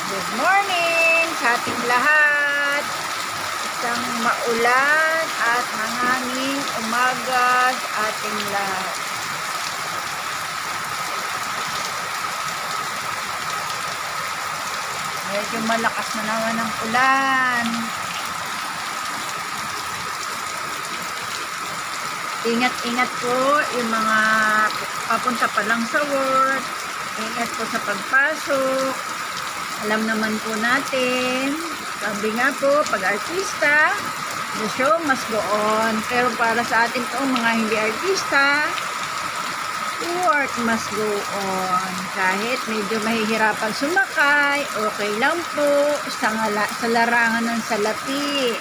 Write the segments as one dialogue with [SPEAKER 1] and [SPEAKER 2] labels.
[SPEAKER 1] Good morning sa ating lahat. Isang maulan at hanganging umaga sa ating lahat. Medyo malakas na naman ang ulan. Ingat-ingat po yung mga papunta pa lang sa work. Ingat po sa pagpasok. Alam naman po natin, sabi nga po, pag artista, the show must go on. Pero para sa atin po, mga hindi artista, work must go on. Kahit medyo mahihirapan sumakay, okay lang po sa larangan ng salapi.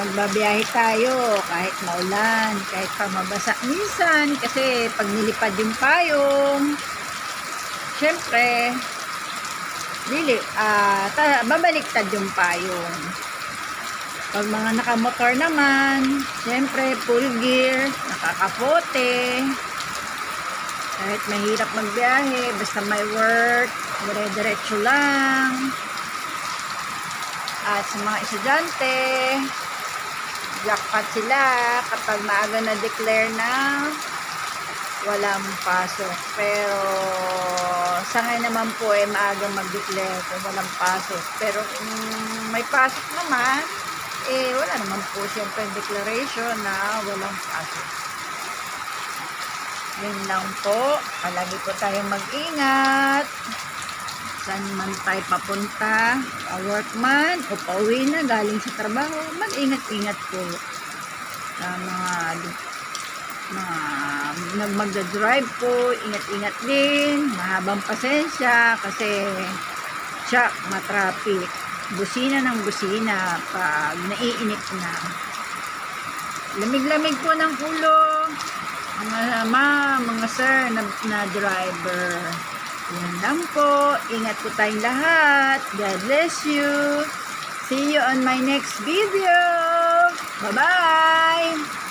[SPEAKER 1] Magbabiyahe tayo kahit maulan, kahit pa mabasa minsan, kasi pag nilipad yung payong, syempre, babaliktad yung payong. Pag mga nakamotor naman, syempre full gear, nakakapote. Kahit mahirap magbiyahe, basta may work, dire-diretso lang. At sa mga estudyante, jackpot sila kapag maaga na declare na walang pasok. Pero sa ngayon naman po maaga mag-declare kung walang pasok. Pero kung may pasok naman, wala naman po siyempre declaration na walang pasok. Yun lang po. Palagi po tayong mag-ingat. Saan man tayo papunta, work man o pauwi na galing sa trabaho, mag-ingat-ingat po. Magda-drive po, ingat-ingat din, mahabang pasensya kasi matraffic. Busina ng busina pag naiinip na. Lamig-lamig po ng ulo, mga sir na driver. Yan lang po. Ingat po tayong lahat. God bless you. See you on my next video. Bye-bye!